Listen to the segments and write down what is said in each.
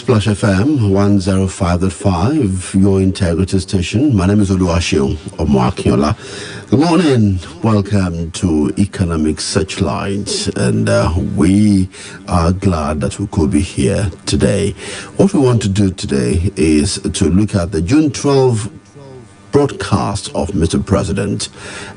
Splash FM 105.5, your integrity station. My name is Seun Akinola. Good morning. Welcome to Economic Searchlight, and we are glad that we could be here today. What we want to do today is to look at the June 12 broadcast of Mr. President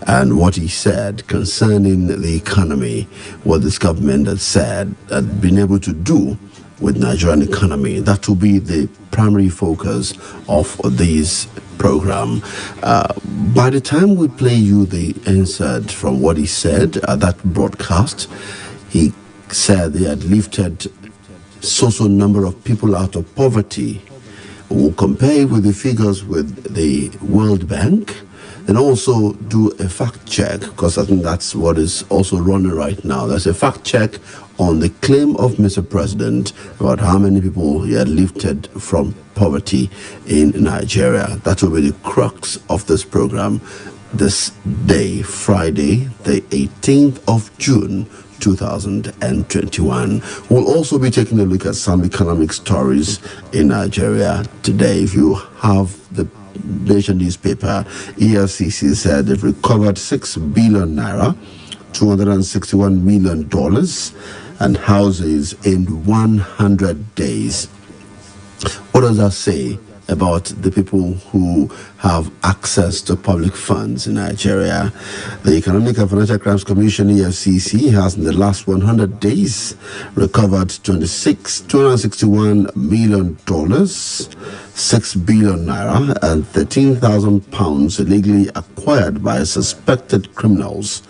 and what he said concerning the economy, what this government had said, had been able to do with Nigerian economy. That will be the primary focus of this program. By the time we play you the insert from what he said at that broadcast, he said they had lifted so number of people out of poverty. We'll compare with the figures with the World Bank and also do a fact check, because I think that's what is also running right now. There's a fact check on the claim of Mr. President about how many people he had lifted from poverty in Nigeria. That will be the crux of this program this day, Friday, the 18th of June, 2021. We'll also be taking a look at some economic stories in Nigeria today. If you have the Nation newspaper, EFCC said they've recovered 6 billion naira, $261 million, and houses in 100 days. What does that say about the people who have access to public funds in Nigeria? The Economic and Financial Crimes Commission, EFCC, has in the last 100 days recovered $261 million, 6 billion naira, and 13,000 pounds illegally acquired by suspected criminals.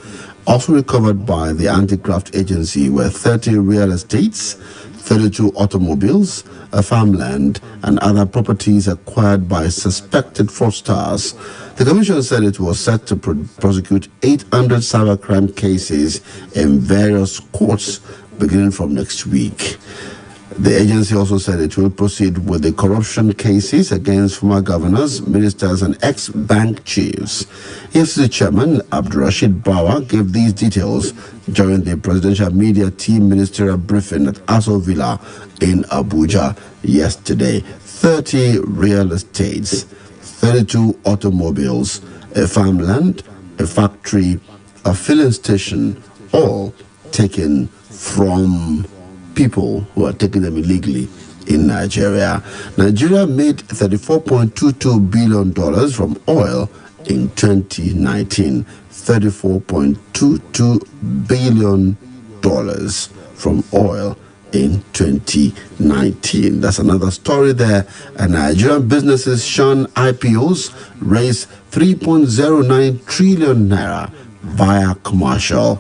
Also recovered by the anti-graft agency were 30 real estates, 32 automobiles, a farmland, and other properties acquired by suspected fraudsters. The commission said it was set to prosecute 800 cybercrime cases in various courts beginning from next week. The agency also said it will proceed with the corruption cases against former governors, ministers, and ex-bank chiefs. EFCC Chairman Abdulrasheed Bawa gave these details during the presidential media team ministerial briefing at Aso Villa in Abuja yesterday. 30 real estates, 32 automobiles, a farmland, a factory, a filling station, all taken from people who are taking them illegally in Nigeria. Nigeria made $34.22 billion from oil in 2019. $34.22 billion from oil in 2019. That's another story there. And Nigerian businesses shun IPOs, raise 3.09 trillion naira via commercial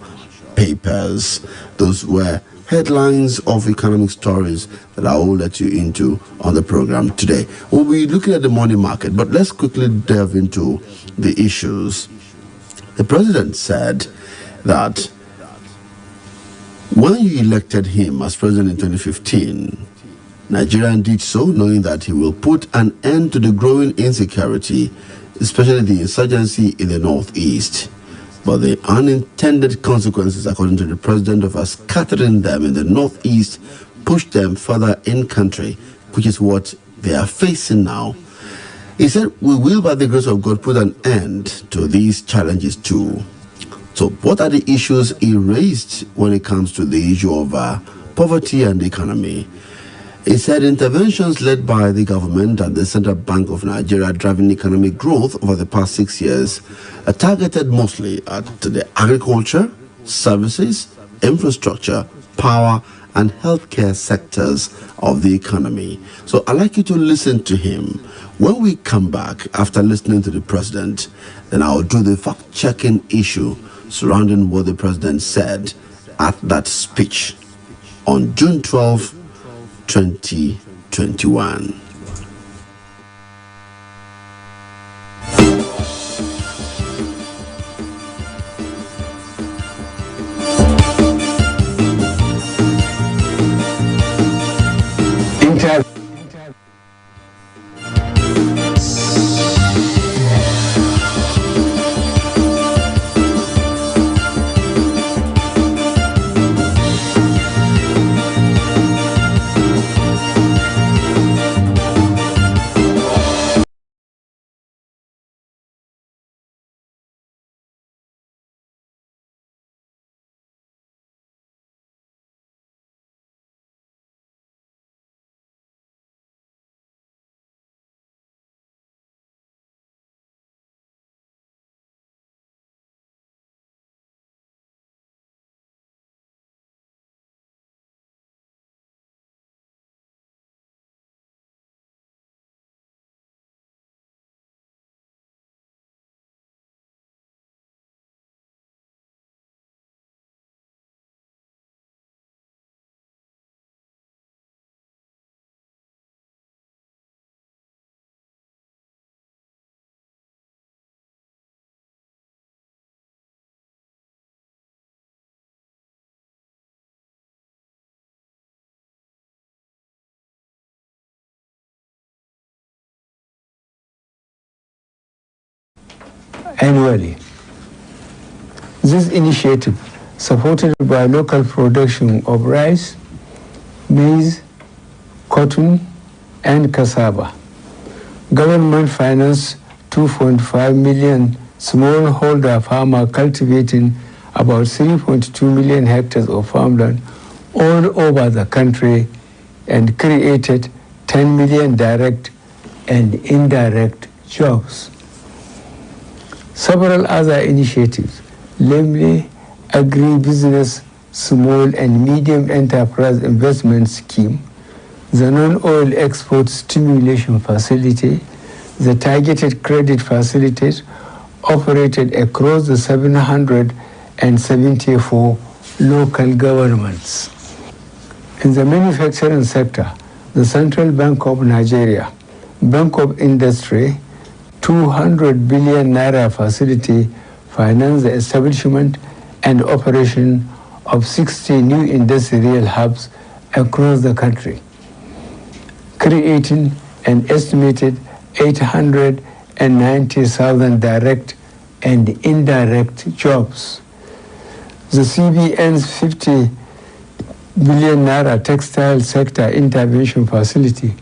papers. Those were headlines of economic stories that I will let you into on the program today. We'll be looking at the money market, but let's quickly delve into the issues. The president said that when you elected him as president in 2015, Nigeria did so knowing that he will put an end to the growing insecurity, especially the insurgency in the northeast. But the unintended consequences, according to the president, of us scattering them in the northeast pushed them further in country, which is what they are facing now. He said, we will, by the grace of God, put an end to these challenges too. So what are the issues he raised when it comes to the issue of poverty and economy? He said interventions led by the government and the Central Bank of Nigeria driving economic growth over the past 6 years are targeted mostly at the agriculture, services, infrastructure, power, and healthcare sectors of the economy. So I'd like you to listen to him. When we come back after listening to the president, then I'll do the fact-checking issue surrounding what the president said at that speech on June 12, 2021. annually. This initiative, supported by local production of rice, maize, cotton, and cassava. Government financed 2.5 million smallholder farmers cultivating about 3.2 million hectares of farmland all over the country and created 10 million direct and indirect jobs. Several other initiatives, namely agribusiness, small and medium enterprise investment scheme, the non-oil export stimulation facility, the targeted credit facilities operated across the 774 local governments. In the manufacturing sector, the Central Bank of Nigeria, Bank of Industry, 200 billion naira facility financed the establishment and operation of 60 new industrial hubs across the country, creating an estimated 890,000 direct and indirect jobs. The CBN's 50 billion naira textile sector intervention facility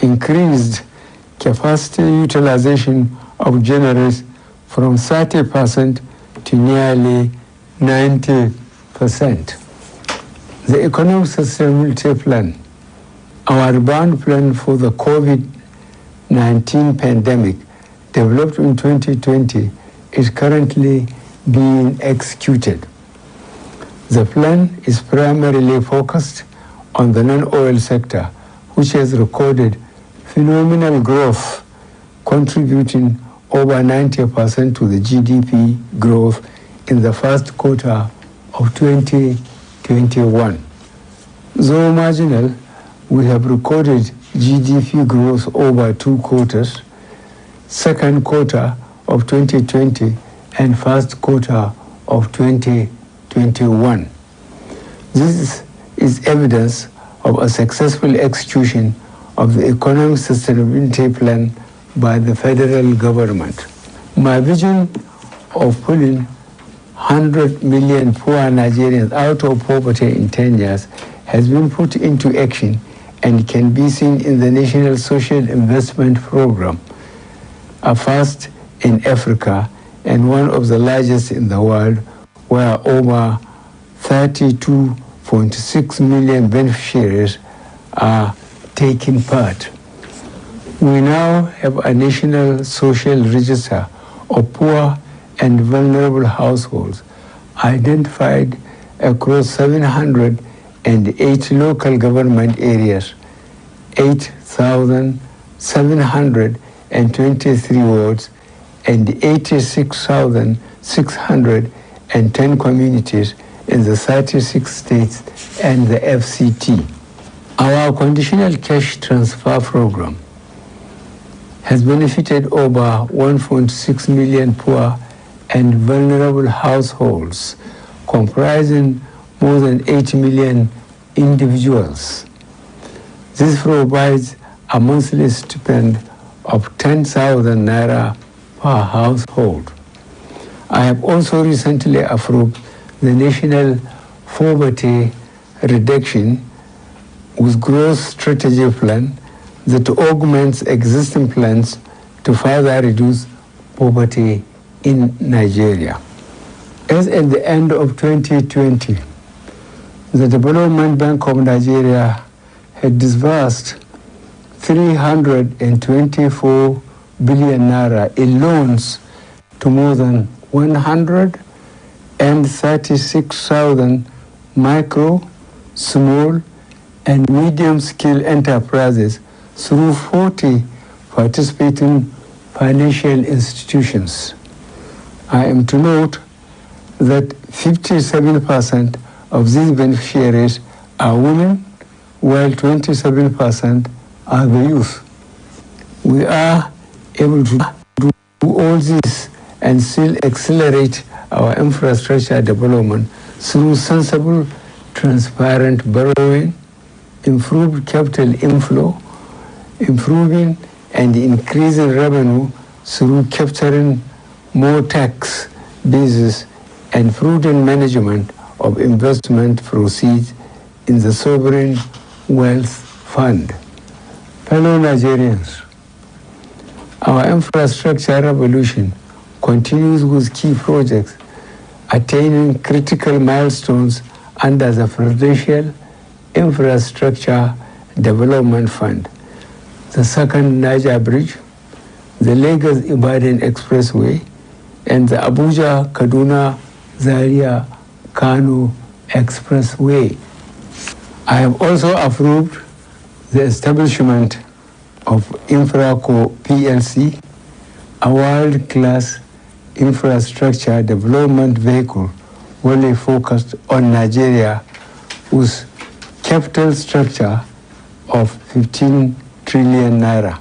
increased capacity utilization of generators from 30% to nearly 90%. The Economic Sustainability Plan, our rebound plan for the COVID-19 pandemic, developed in 2020, is currently being executed. The plan is primarily focused on the non-oil sector, which has recorded phenomenal growth, contributing over 90% to the GDP growth in the first quarter of 2021. Though marginal, we have recorded GDP growth over 2 quarters, second quarter of 2020 and first quarter of 2021. This is evidence of a successful execution of the Economic Sustainability Plan by the federal government. My vision of pulling 100 million poor Nigerians out of poverty in 10 years has been put into action and can be seen in the National Social Investment Program, a first in Africa and one of the largest in the world, where over 32.6 million beneficiaries are taking part. We now have a national social register of poor and vulnerable households identified across 708 local government areas, 8,723 wards, and 86,610 communities in the 36 states and the FCT. Our conditional cash transfer program has benefited over 1.6 million poor and vulnerable households, comprising more than 8 million individuals. This provides a monthly stipend of 10,000 naira per household. I have also recently approved the National Poverty Reduction with Growth Strategy Plan that augments existing plans to further reduce poverty in Nigeria. As at the end of 2020, the Development Bank of Nigeria had disbursed 324 billion naira in loans to more than 136,000 micro, small, and medium-scale enterprises through 40 participating financial institutions. I am to note that 57% of these beneficiaries are women, while 27% are the youth. We are able to do all this and still accelerate our infrastructure development through sensible, transparent borrowing, improved capital inflow, improving and increasing revenue through capturing more tax bases, and prudent management of investment proceeds in the Sovereign Wealth Fund. Fellow Nigerians, our infrastructure revolution continues with key projects attaining critical milestones under the Presidential Infrastructure Development Fund. The second Niger Bridge, the Lagos-Ibadan Expressway, and the Abuja-Kaduna-Zaria-Kano Expressway. I have also approved the establishment of Infraco PLC, a world-class infrastructure development vehicle wholly focused on Nigeria with capital structure of 15 trillion naira.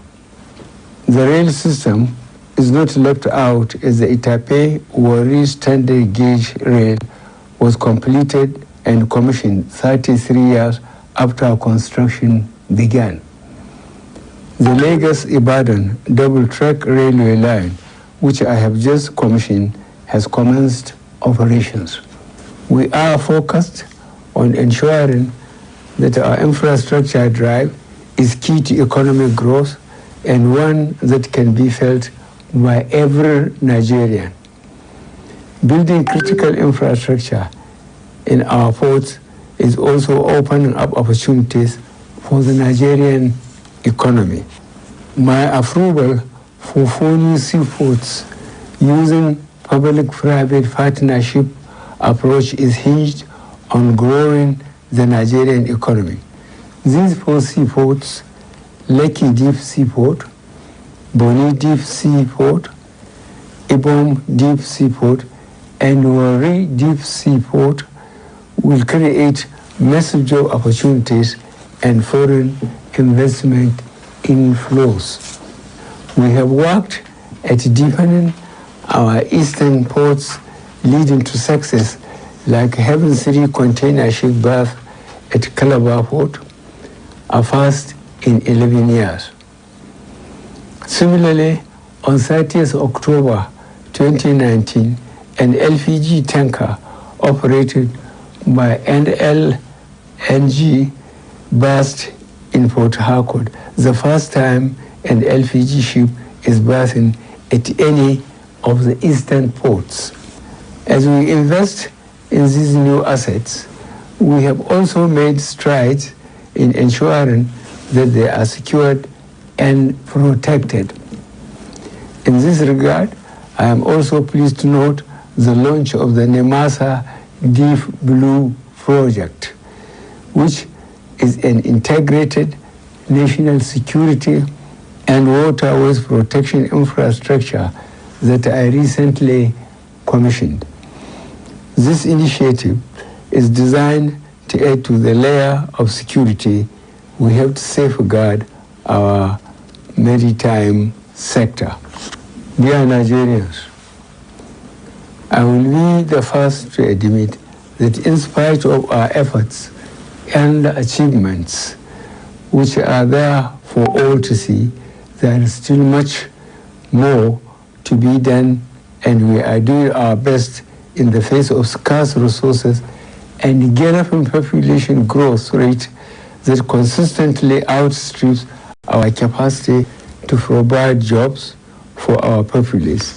The rail system is not left out as the Itape-Warri standard gauge rail was completed and commissioned 33 years after construction began. The Lagos-Ibadan double-track railway line, which I have just commissioned, has commenced operations. We are focused on ensuring that our infrastructure drive is key to economic growth and one that can be felt by every Nigerian. Building critical infrastructure in our ports is also opening up opportunities for the Nigerian economy. My approval for 4 new seaports using public-private partnership approach is hinged on growing the Nigerian economy. These 4 seaports, Lekki Deep Seaport, Bonny Deep Seaport, Ibom Deep Seaport, and Warri Deep Seaport, will create massive job opportunities and foreign investment inflows. We have worked at deepening our eastern ports, leading to success like Heaven City container ship berth at Calabar Port, a first in 11 years. Similarly, on 30th October 2019, an LPG tanker operated by NLNG berthed in Port Harcourt, the first time an LPG ship is berthing at any of the eastern ports. As we invest in these new assets, we have also made strides in ensuring that they are secured and protected. In this regard, I am also pleased to note the launch of the Nemasa Deep Blue project, which is an integrated national security and waterways protection infrastructure that I recently commissioned. This initiative is designed to add to the layer of security we have to safeguard our maritime sector. Dear Nigerians, I will be the first to admit that in spite of our efforts and achievements, which are there for all to see, there is still much more to be done, and we are doing our best in the face of scarce resources and galloping population growth rate that consistently outstrips our capacity to provide jobs for our populace.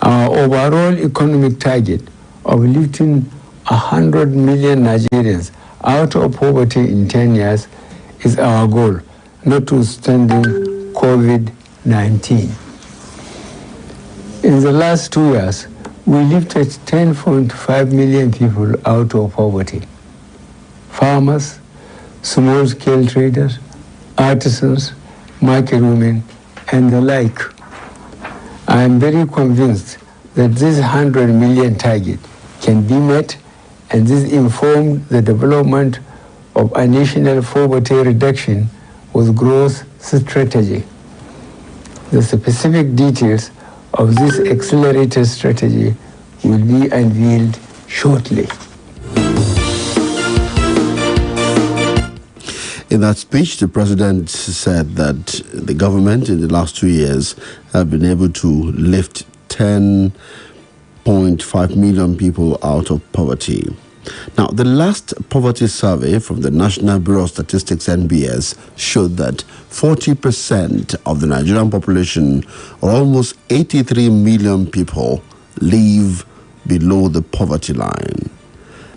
Our overall economic target of lifting 100 million Nigerians out of poverty in 10 years is our goal, notwithstanding COVID-19. In the last 2 years, we lifted 10.5 million people out of poverty. Farmers, small-scale traders, artisans, market women, and the like. I am very convinced that this 100 million target can be met, and this informed the development of a national poverty reduction with growth strategy. The specific details of this accelerated strategy will be unveiled shortly. In that speech, the president said that the government in the last 2 years have been able to lift 10.5 million people out of poverty. Now, the last poverty survey from the National Bureau of Statistics, NBS, showed that 40% of the Nigerian population, or almost 83 million people, live below the poverty line.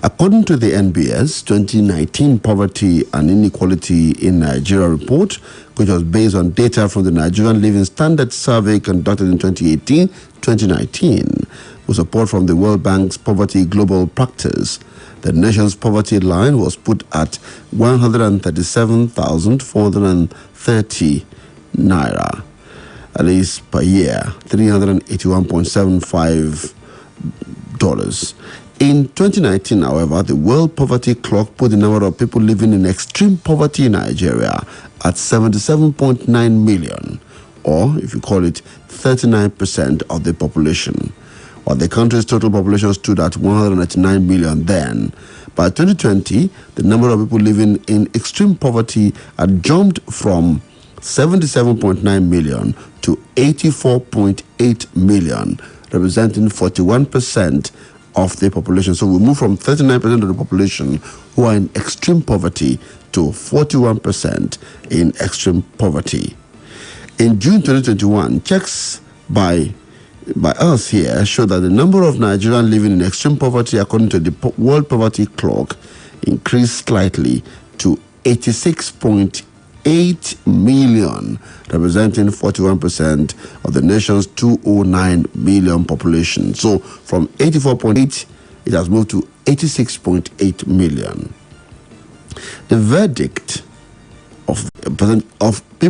According to the NBS 2019 Poverty and Inequality in Nigeria report, which was based on data from the Nigerian Living Standards Survey conducted in 2018-2019, with support from the World Bank's Poverty Global Practice, the nation's poverty line was put at 137,430 naira, at least per year, $381.75. In 2019, however, the World Poverty Clock put the number of people living in extreme poverty in Nigeria at 77.9 million, or if you call it 39% of the population. While the country's total population stood at 199 million then, by 2020, the number of people living in extreme poverty had jumped from 77.9 million to 84.8 million, representing 41% of the population. So we move from 39% of the population who are in extreme poverty to 41% in extreme poverty. In June 2021, checks by us here show that the number of Nigerians living in extreme poverty, according to the World Poverty Clock, increased slightly to 86.8 million, representing 41% of the nation's 209 million population. So from 84.8, it has moved to 86.8 million. The verdict of people